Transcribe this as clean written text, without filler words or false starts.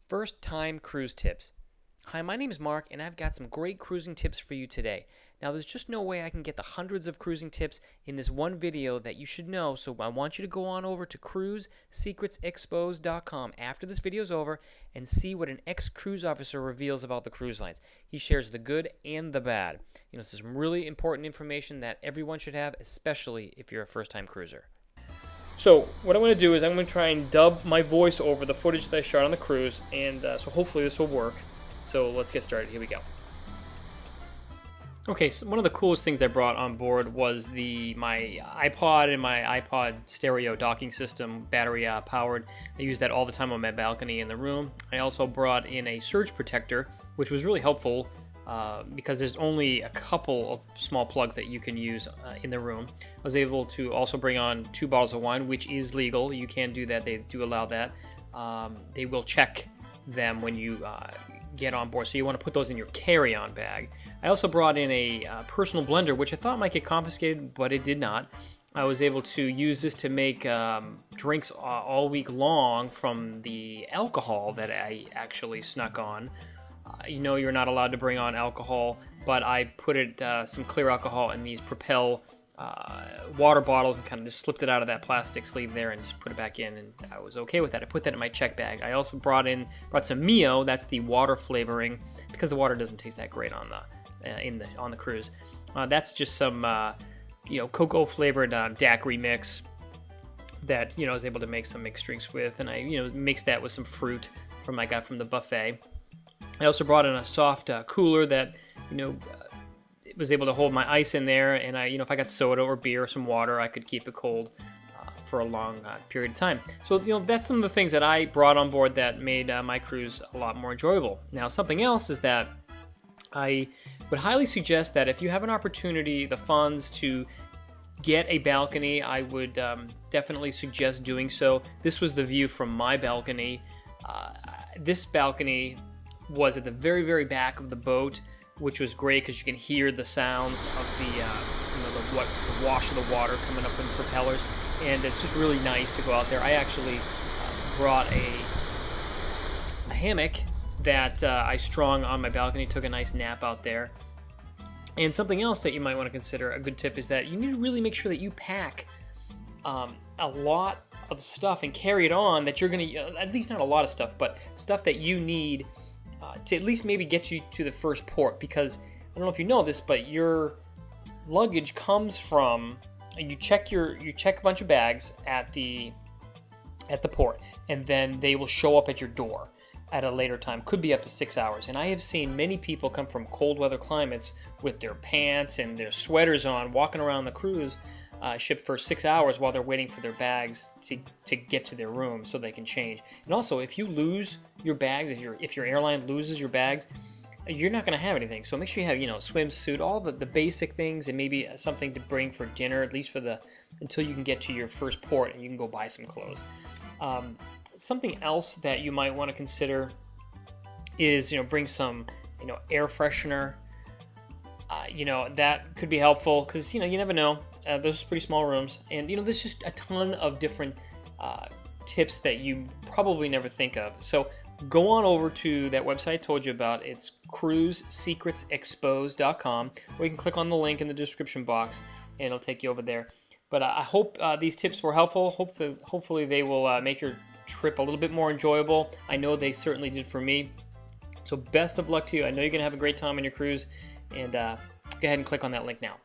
First time cruise tips. Hi, my name is Mark, and I've got some great cruising tips for you today. Now, there's just no way I can get the hundreds of cruising tips in this one video that you should know, so I want you to go on over to cruisesecretsexposed.com after this video is over and see what an ex-cruise officer reveals about the cruise lines. He shares the good and the bad. You know, this is some really important information that everyone should have, especially if you're a first-time cruiser. So what I'm going to do is I'm going to try and dub my voice over the footage that I shot on the cruise, and so hopefully this will work. So let's get started. Here we go. Okay, so one of the coolest things I brought on board was my iPod and my iPod stereo docking system, battery powered. I use that all the time on my balcony in the room. I also brought in a surge protector, which was really helpful because there's only a couple of small plugs that you can use in the room. I was able to also bring on 2 bottles of wine, which is legal. You can do that. They do allow that. They will check them when you get on board, so you want to put those in your carry-on bag. I also brought in a personal blender, which I thought might get confiscated, but it did not. I was able to use this to make drinks all week long from the alcohol that I actually snuck on. You know you're not allowed to bring on alcohol, but I put some clear alcohol in these Propel water bottles and kind of just slipped it out of that plastic sleeve there and just put it back in, and I was okay with that. I put that in my check bag. I also brought some Mio, that's the water flavoring, because the water doesn't taste that great on the cruise. That's just some cocoa flavored daiquiri mix that I was able to make some mixed drinks with, and I mixed that with some fruit I got from the buffet. I also brought in a soft cooler that was able to hold my ice in there, and if I got soda or beer or some water, I could keep it cold for a long period of time. So that's some of the things that I brought on board that made my cruise a lot more enjoyable. Now, something else is that I would highly suggest that if you have an opportunity, the funds to get a balcony, I would definitely suggest doing so. This was the view from my balcony. This balcony was at the very, very back of the boat, which was great because you can hear the sounds of the wash of the water coming up from the propellers, and it's just really nice to go out there. I actually brought a hammock that I strung on my balcony, took a nice nap out there. And something else that you might want to consider, a good tip, is that you need to really make sure that you pack a lot of stuff and carry it on that you're going to, at least not a lot of stuff, but stuff that you need to at least maybe get you to the first port, because I don't know if you know this, but your luggage comes from, you check a bunch of bags at the port, and then they will show up at your door at a later time, could be up to 6 hours. And I have seen many people come from cold weather climates with their pants and their sweaters on, walking around the cruise ship for 6 hours while they're waiting for their bags to get to their room so they can change. And also, if you lose your bags, if your airline loses your bags, you're not going to have anything. So make sure you have swimsuit, all the basic things, and maybe something to bring for dinner, at least until you can get to your first port and you can go buy some clothes. Something else that you might want to consider is bring some air freshener. That could be helpful because you never know. Those are pretty small rooms, and there's just a ton of different tips that you probably never think of. So go on over to that website I told you about. It's cruisesecretsexposed.com, or you can click on the link in the description box and it'll take you over there. But I hope these tips were helpful. Hopefully they will make your trip a little bit more enjoyable. I know they certainly did for me. So best of luck to you. I know you're going to have a great time on your cruise, and go ahead and click on that link now.